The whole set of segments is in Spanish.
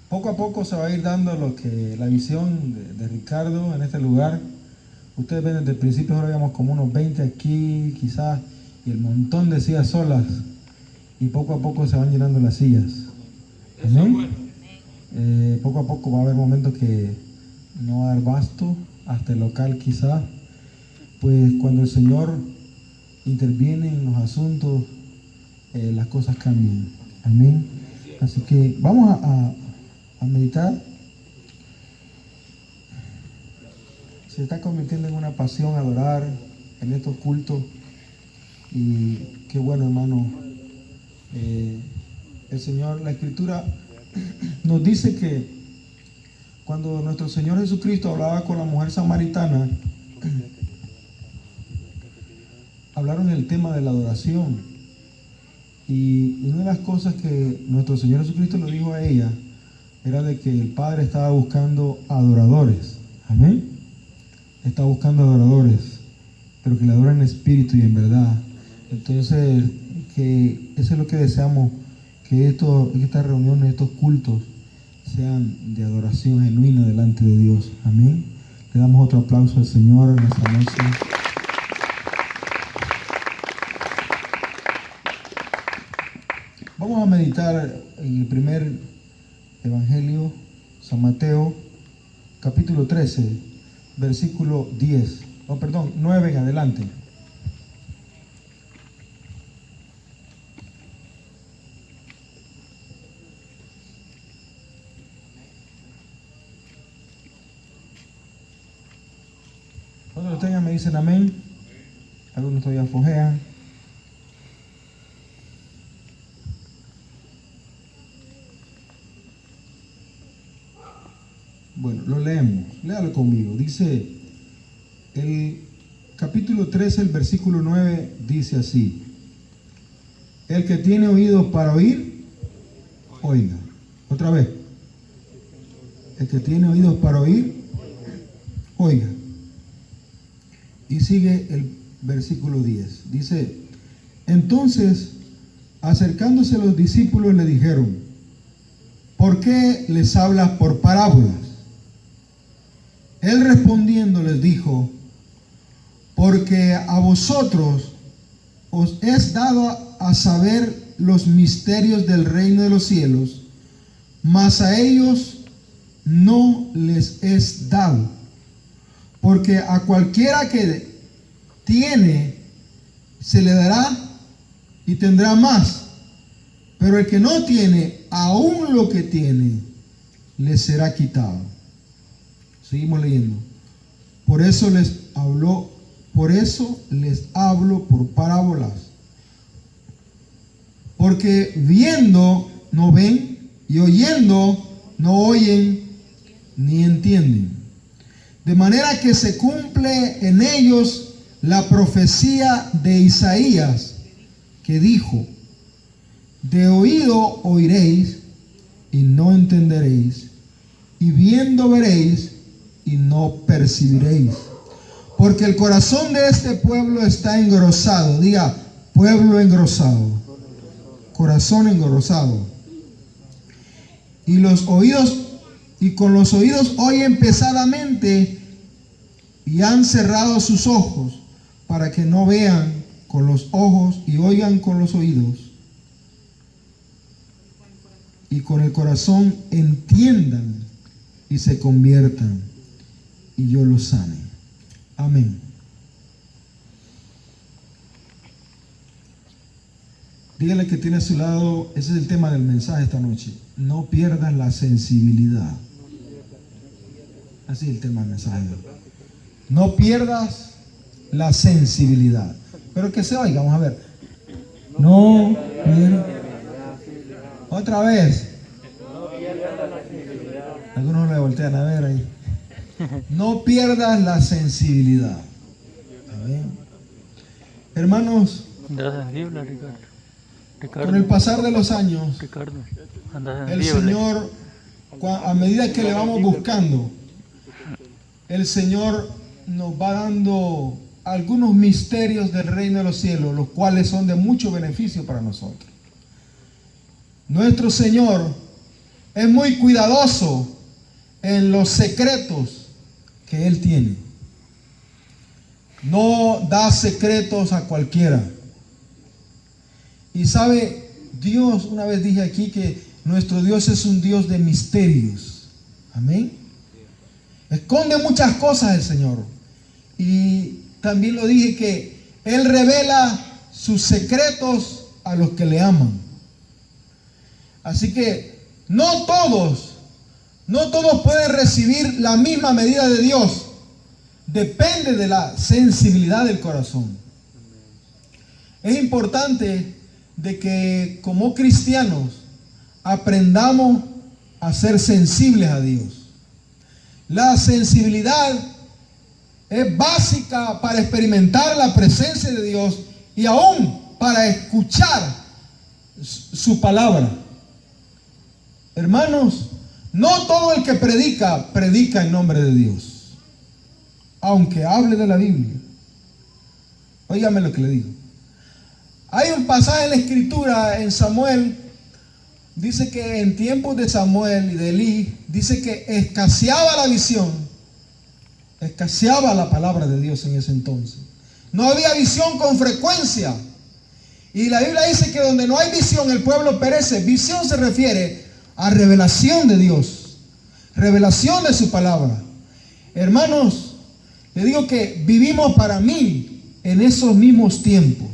Poco a poco se va a ir dando la visión de Ricardo en este lugar. Ustedes ven desde el principio, ahora habíamos como unos 20 aquí, quizás, y el montón de sillas solas. Y poco a poco se van llenando las sillas. Amén. Poco a poco va a haber momentos que no va a dar basto, hasta el local quizás. Pues cuando el Señor interviene en los asuntos, las cosas cambian. Amén. Así que vamos a meditar. Se está convirtiendo en una pasión adorar en estos cultos. Y qué bueno, hermano. El Señor, la Escritura nos dice que cuando nuestro Señor Jesucristo hablaba con la mujer samaritana, hablaron del tema de la adoración. Y una de las cosas que nuestro Señor Jesucristo le dijo a ella era de que el Padre estaba buscando adoradores. Amén. Está buscando adoradores, pero que le adoren en espíritu y en verdad. Entonces, que eso es lo que deseamos, que estas reuniones, estos cultos sean de adoración genuina delante de Dios. Amén. Le damos otro aplauso al Señor en esta noche. Vamos a meditar en el primer Evangelio, San Mateo, capítulo 13, versículo 10. 9 en adelante. Cuando lo tengan me dicen amén. Algunos todavía fojean. Bueno, lo leemos. Léalo conmigo. Dice el capítulo 13, el versículo 9, dice así: el que tiene oídos para oír, oiga. Otra vez. El que tiene oídos para oír, oiga. Y sigue el versículo 10. Dice: entonces, acercándose los discípulos le dijeron: ¿por qué les hablas por parábolas? Él respondiendo les dijo: porque a vosotros os es dado a saber los misterios del reino de los cielos, mas a ellos no les es dado. Porque a cualquiera que tiene, se le dará y tendrá más. Pero el que no tiene, aún lo que tiene, le será quitado. Seguimos leyendo. Por eso les hablo por parábolas. Porque viendo no ven, y oyendo no oyen ni entienden. De manera que se cumple en ellos la profecía de Isaías, que dijo: de oído oiréis y no entenderéis, y viendo veréis y no percibiréis. Porque el corazón de este pueblo está engrosado. Diga: pueblo engrosado. Corazón engrosado. Y con los oídos oyen pesadamente, y han cerrado sus ojos, para que no vean con los ojos y oigan con los oídos, y con el corazón entiendan y se conviertan, y yo los sane. Amén. Dígale que tiene a su lado, ese es el tema del mensaje esta noche: no pierdas la sensibilidad. Así es el tema del mensaje. No pierdas la sensibilidad. Pero que se oiga, vamos a ver. No pierdas. Otra vez. Algunos le voltean a ver ahí. No pierdas la sensibilidad. Amén. Hermanos, con el pasar de los años, el Señor, a medida que le vamos buscando, el Señor nos va dando algunos misterios del reino de los cielos, los cuales son de mucho beneficio para nosotros. Nuestro Señor es muy cuidadoso en los secretos que Él tiene. No da secretos a cualquiera. Y sabe, Dios, una vez dije aquí que nuestro Dios es un Dios de misterios. Amén. Esconde muchas cosas el Señor. Y también lo dije que Él revela sus secretos a los que le aman. Así que no todos pueden recibir la misma medida de Dios. Depende de la sensibilidad del corazón. Es importante de que como cristianos aprendamos a ser sensibles a Dios. La sensibilidad es básica para experimentar la presencia de Dios y aún para escuchar su palabra. Hermanos, no todo el que predica en nombre de Dios, aunque hable de la Biblia. Óigame lo que le digo. Hay un pasaje en la Escritura, en Samuel, dice que en tiempos de Samuel y de Elí, dice que escaseaba la visión, escaseaba la palabra de Dios en ese entonces. No había visión con frecuencia. Y la Biblia dice que donde no hay visión, el pueblo perece. Visión se refiere a revelación de Dios, revelación de su palabra. Hermanos, le digo que vivimos para mí en esos mismos tiempos.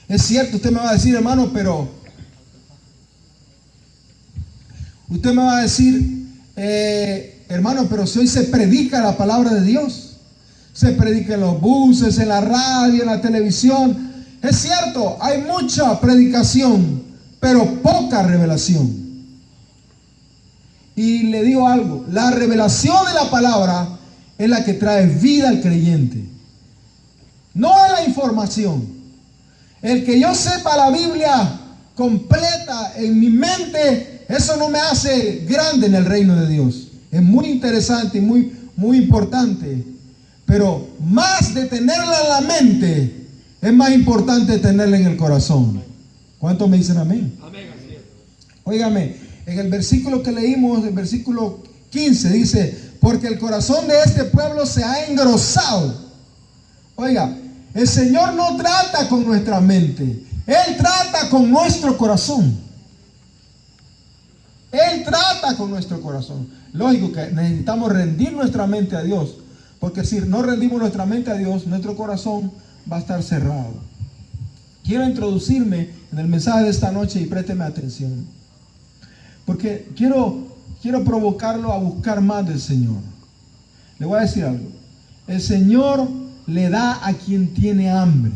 Es cierto, usted me va a decir, hermano, pero usted me va a decir, hermano, pero si hoy se predica la palabra de Dios, se predica en los buses, en la radio, en la televisión. Es cierto, hay mucha predicación, pero poca revelación. Y le digo algo, la revelación de la palabra es la que trae vida al creyente. No es la información. El que yo sepa la Biblia completa en mi mente, eso no me hace grande en el reino de Dios. Es muy interesante y muy importante. Pero más de tenerla en la mente, es más importante tenerla en el corazón. ¿Cuántos me dicen amén? Amén. Óigame, en el versículo que leímos, el versículo 15, dice: porque el corazón de este pueblo se ha engrosado. Oiga, el Señor no trata con nuestra mente, Él trata con nuestro corazón. Él trata con nuestro corazón. Lógico que necesitamos rendir nuestra mente a Dios, porque si no rendimos nuestra mente a Dios, nuestro corazón va a estar cerrado. Quiero introducirme en el mensaje de esta noche y présteme atención, porque quiero provocarlo a buscar más del Señor. Le voy a decir algo. El Señor le da a quien tiene hambre.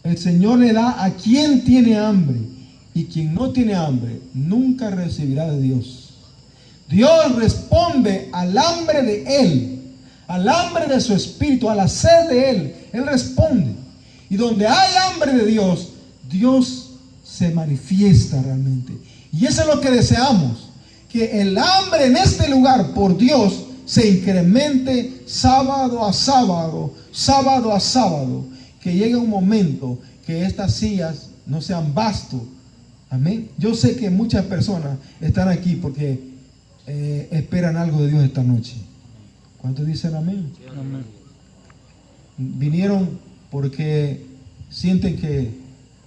El Señor le da a quien tiene hambre. Y quien no tiene hambre nunca recibirá de Dios. Dios responde al hambre de Él, al hambre de su espíritu, a la sed de Él. Él responde. Y donde hay hambre de Dios, Dios se manifiesta realmente. Y eso es lo que deseamos, que el hambre en este lugar por Dios se incremente sábado a sábado, sábado a sábado, que llegue un momento que estas sillas no sean basto. Amén. Yo sé que muchas personas están aquí porque esperan algo de Dios esta noche. ¿Cuántos dicen amén? Amén. Vinieron porque sienten que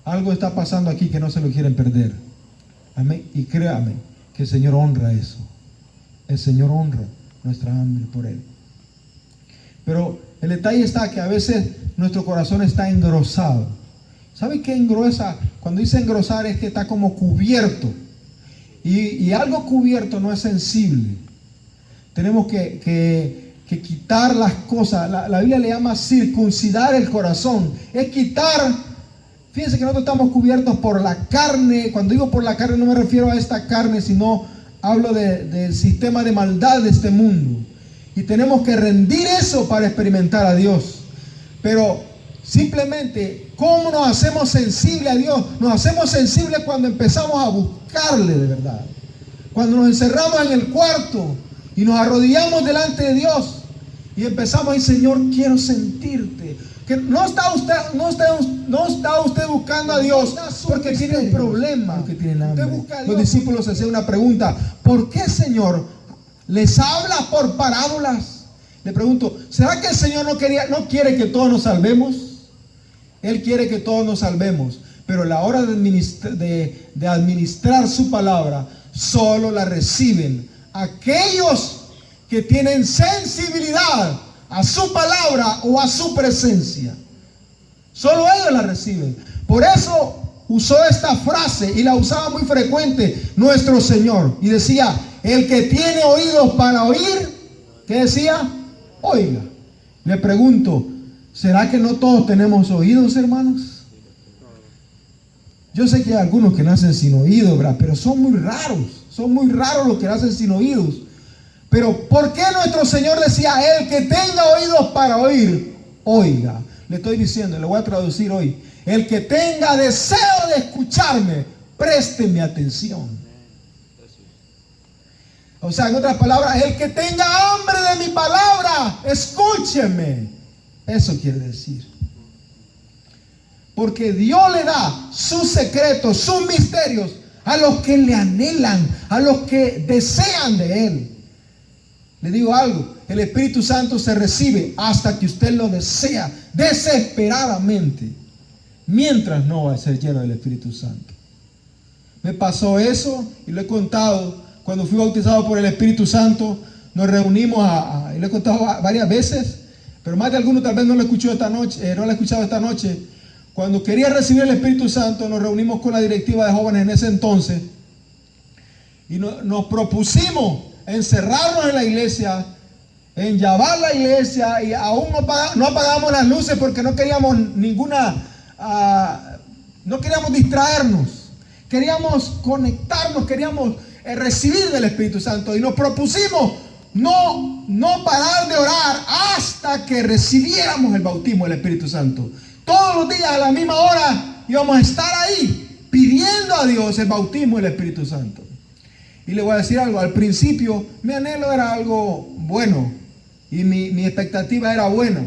algo está pasando aquí que no se lo quieren perder. Amén. Y créame que el Señor honra eso. El Señor honra nuestra hambre por Él. Pero el detalle está que a veces nuestro corazón está engrosado. ¿Sabe qué engrosa? Cuando dice engrosar es que está como cubierto. Y algo cubierto no es sensible. Tenemos que quitar las cosas. La Biblia le llama circuncidar el corazón. Es quitar. Fíjense que nosotros estamos cubiertos por la carne. Cuando digo por la carne no me refiero a esta carne, sino hablo del sistema de maldad de este mundo. Y tenemos que rendir eso para experimentar a Dios. Pero simplemente, ¿cómo nos hacemos sensibles a Dios? Nos hacemos sensibles cuando empezamos a buscarle de verdad. Cuando nos encerramos en el cuarto y nos arrodillamos delante de Dios y empezamos a decir: Señor, quiero sentirte. Que no está usted buscando a Dios porque tiene un problema, porque tiene hambre. Los discípulos hacían una pregunta: ¿por qué, Señor, les habla por parábolas? Le pregunto, ¿será que el Señor no quiere que todos nos salvemos? Él quiere que todos nos salvemos, pero a la hora de administrar su palabra, solo la reciben aquellos que tienen sensibilidad a su palabra o a su presencia. Solo ellos la reciben. Por eso usó esta frase, y la usaba muy frecuente nuestro Señor, y decía: el que tiene oídos para oír, ¿qué decía? Oiga. Le pregunto, ¿será que no todos tenemos oídos, hermanos? Yo sé que hay algunos que nacen sin oídos, ¿verdad? Pero son muy raros los que nacen sin oídos. Pero ¿por qué nuestro Señor decía: el que tenga oídos para oír, oiga? Le estoy diciendo, le voy a traducir hoy: el que tenga deseo de escucharme, présteme atención. O sea, en otras palabras, el que tenga hambre de mi palabra, escúcheme. Eso quiere decir. Porque Dios le da sus secretos, sus misterios a los que le anhelan, a los que desean de Él. Le digo algo: el Espíritu Santo se recibe hasta que usted lo desea desesperadamente, mientras no va a ser lleno del Espíritu Santo. Me pasó eso y lo he contado. Cuando fui bautizado por el Espíritu Santo, nos reunimos y lo he contado varias veces, pero más de alguno tal vez no lo escuchó esta noche, no lo he escuchado esta noche. Cuando quería recibir el Espíritu Santo, nos reunimos con la directiva de jóvenes en ese entonces y nos propusimos encerrarnos en la iglesia, en llavar la iglesia, y aún no apagamos las luces porque no queríamos no queríamos distraernos, queríamos conectarnos, queríamos recibir del Espíritu Santo, y nos propusimos no parar de orar hasta que recibiéramos el bautismo del Espíritu Santo. Todos los días a la misma hora íbamos a estar ahí pidiendo a Dios el bautismo del Espíritu Santo. Y le voy a decir algo: al principio mi anhelo era algo bueno y mi expectativa era buena,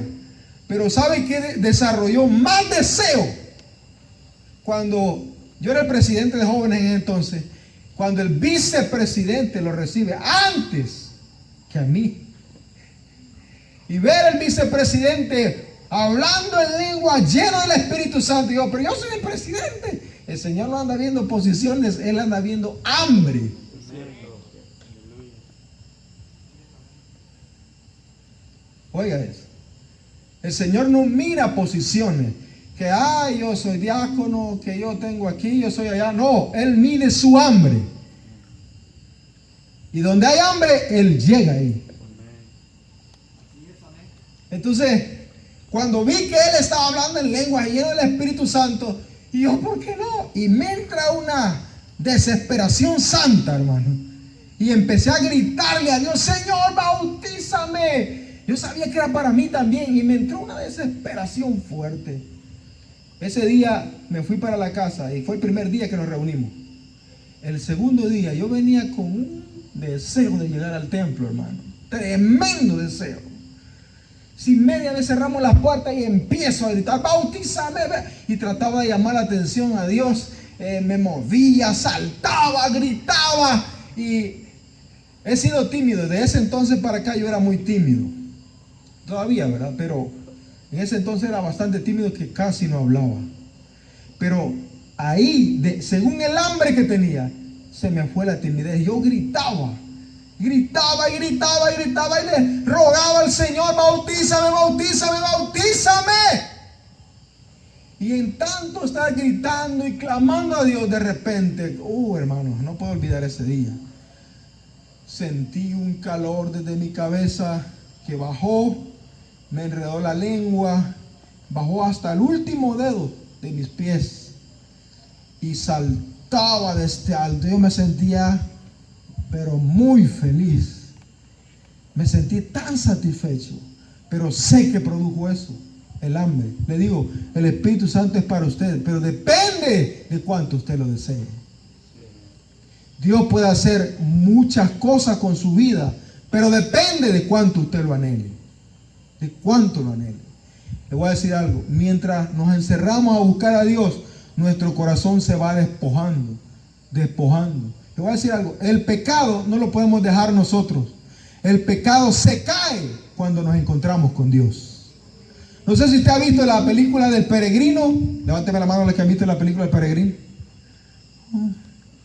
pero ¿sabe qué desarrolló más deseo? Cuando yo era el presidente de jóvenes en ese entonces, cuando el vicepresidente lo recibe antes que a mí, y ver al vicepresidente hablando en lengua, lleno del Espíritu Santo, digo, pero yo soy el presidente. El Señor no anda viendo posiciones, Él anda viendo hambre. Oiga eso. El Señor no mira posiciones, que yo soy diácono, que yo tengo aquí, yo soy allá. No, Él mide su hambre. Y donde hay hambre, Él llega ahí. Entonces, cuando vi que Él estaba hablando en lengua lleno del Espíritu Santo, y yo, ¿por qué no? Y me entra una desesperación santa, hermano. Y empecé a gritarle a Dios: Señor, bautízame. Yo sabía que era para mí también, y me entró una desesperación fuerte. Ese día me fui para la casa y fue el primer día que nos reunimos. El segundo día yo venía con un deseo de llegar al templo, hermano. Tremendo deseo. Si media vez cerramos las puertas y empiezo a gritar: bautízame. Y trataba de llamar la atención a Dios. Me movía, saltaba, gritaba. Y he sido tímido. De ese entonces para acá yo era muy tímido. Todavía, ¿verdad? Pero en ese entonces era bastante tímido, que casi no hablaba. Pero ahí, según el hambre que tenía, se me fue la timidez. Yo gritaba y le rogaba al Señor: bautízame, bautízame, bautízame. Y en tanto estar gritando y clamando a Dios, de repente, hermanos, no puedo olvidar ese día. Sentí un calor desde mi cabeza que bajó, me enredó la lengua, bajó hasta el último dedo de mis pies y saltaba desde alto. Yo me sentía pero muy feliz, me sentí tan satisfecho, pero sé que produjo eso, el hambre. Le digo, el Espíritu Santo es para usted, pero depende de cuánto usted lo desee. Dios puede hacer muchas cosas con su vida, pero depende de cuánto usted lo anhele, de cuánto lo anhele. Le voy a decir algo. Mientras nos encerramos a buscar a Dios, nuestro corazón se va despojando. Le voy a decir algo. El pecado no lo podemos dejar nosotros. El pecado se cae cuando nos encontramos con Dios. No sé si usted ha visto la película del Peregrino. Levánteme la mano los que han visto la película del Peregrino.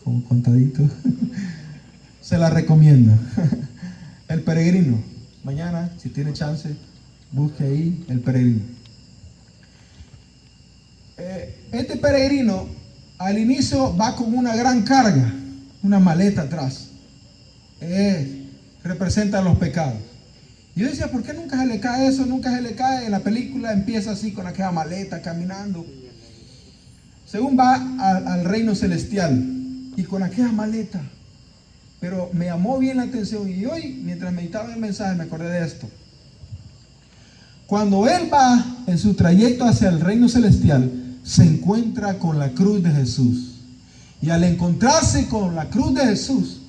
Como contadito. Se la recomiendo. El Peregrino. Mañana, si tiene chance, busque ahí El Peregrino. Este peregrino al inicio va con una gran carga, una maleta atrás. Representa los pecados. Y yo decía, ¿por qué nunca se le cae eso? Nunca se le cae. En la película empieza así con aquella maleta caminando. Según va al reino celestial y con aquella maleta. Pero me llamó bien la atención y hoy, mientras meditaba el mensaje, me acordé de esto. Cuando él va en su trayecto hacia el reino celestial, se encuentra con la cruz de Jesús. Y al encontrarse con la cruz de Jesús,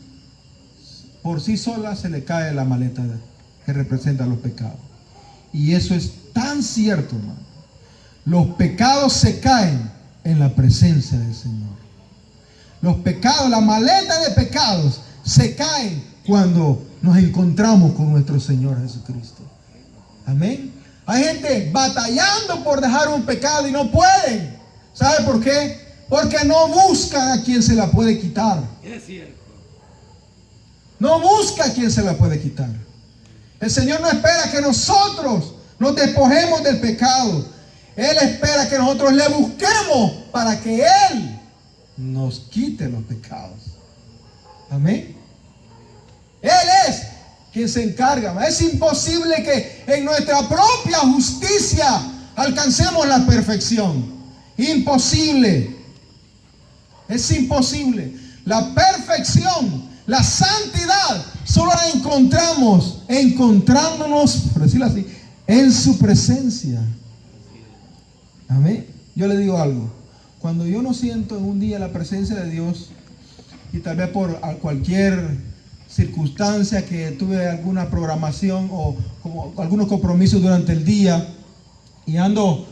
por sí sola se le cae la maleta que representa los pecados. Y eso es tan cierto, hermano. Los pecados se caen en la presencia del Señor. Los pecados, la maleta de pecados se caen cuando nos encontramos con nuestro Señor Jesucristo. Amén. Hay gente batallando por dejar un pecado y no pueden. ¿Sabe por qué? Porque no buscan a quien se la puede quitar. Es cierto. No busca a quien se la puede quitar. El Señor no espera que nosotros nos despojemos del pecado. Él espera que nosotros le busquemos para que Él nos quite los pecados. Amén. Él es quien se encarga. Es imposible que en nuestra propia justicia alcancemos la perfección. Imposible. Es imposible. La perfección, la santidad, solo la encontrándonos, por decirlo así, en su presencia. Amén. Yo le digo algo. Cuando yo no siento en un día la presencia de Dios, y tal vez por cualquier circunstancia que tuve alguna programación o como algunos compromisos durante el día, y ando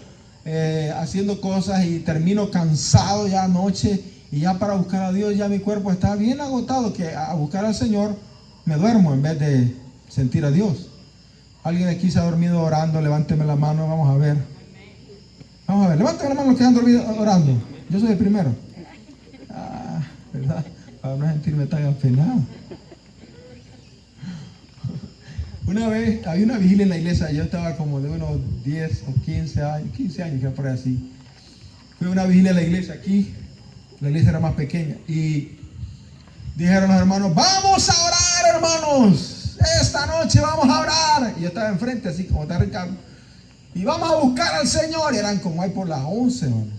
haciendo cosas y termino cansado ya anoche, y ya para buscar a Dios ya mi cuerpo está bien agotado, que a buscar al Señor me duermo en vez de sentir a Dios. Alguien aquí se ha dormido orando, levánteme la mano, vamos a ver. Vamos a ver, levánteme la mano los que han dormido orando. Yo soy el primero. ¿Verdad? Para no sentirme tan apenado. Una vez había una vigilia en la iglesia, yo estaba como de unos 10 o 15 años, que por ahí así. Fue una vigilia en la iglesia aquí, la iglesia era más pequeña, y dijeron los hermanos, vamos a orar, hermanos, esta noche vamos a orar. Y yo estaba enfrente, así como está Ricardo, y vamos a buscar al Señor. Y eran como ahí por las 11, hermano.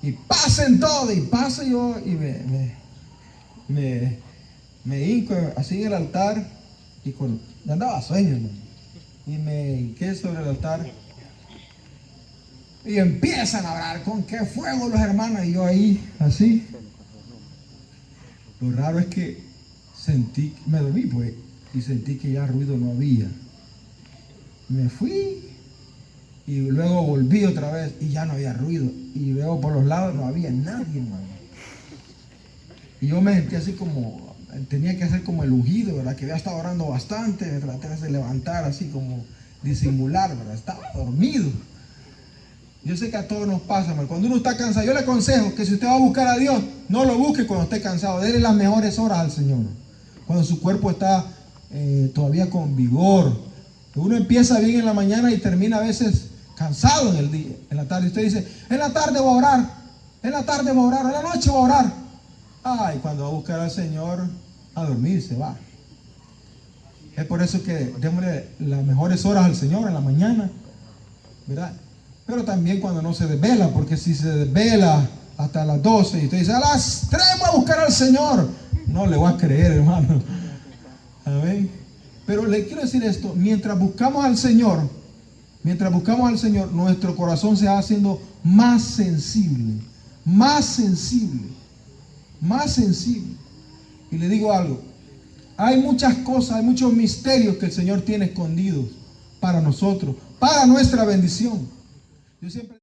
Y pasen todo, y paso yo, y me hinco así en el altar, y ya andaba sueño, hermano. Y me hinqué sobre el altar, y empiezan a orar con qué fuego los hermanos, y yo ahí, así. Lo raro es que me dormí, pues, y sentí que ya ruido no había. Me fui, y luego volví otra vez, y ya no había ruido. Y luego por los lados no había nadie, hermano. Y yo me sentí así como, tenía que hacer como el ungido, ¿verdad? Que había estado orando bastante, me traté de levantar así como disimular, ¿verdad? Estaba dormido. Yo sé que a todos nos pasa, hermano. Cuando uno está cansado, yo le aconsejo que si usted va a buscar a Dios, no lo busque cuando esté cansado. Déle las mejores horas al Señor. Cuando su cuerpo está todavía con vigor. Uno empieza bien en la mañana y termina a veces cansado en el día, en la tarde. Usted dice, en la tarde voy a orar, en la tarde voy a orar, en la noche voy a orar. Ay, cuando va a buscar al Señor, a dormir se va. Es por eso que démosle las mejores horas al Señor en la mañana, ¿verdad? Pero también cuando no se desvela, porque si se desvela hasta las 12 y usted dice, a las 3 voy a buscar al Señor, no le voy a creer, hermano. Amén. Pero le quiero decir esto, mientras buscamos al Señor, nuestro corazón se va haciendo más sensible, más sensible, más sensible. Y le digo algo, hay muchas cosas, hay muchos misterios que el Señor tiene escondidos para nosotros, para nuestra bendición. Yo siempre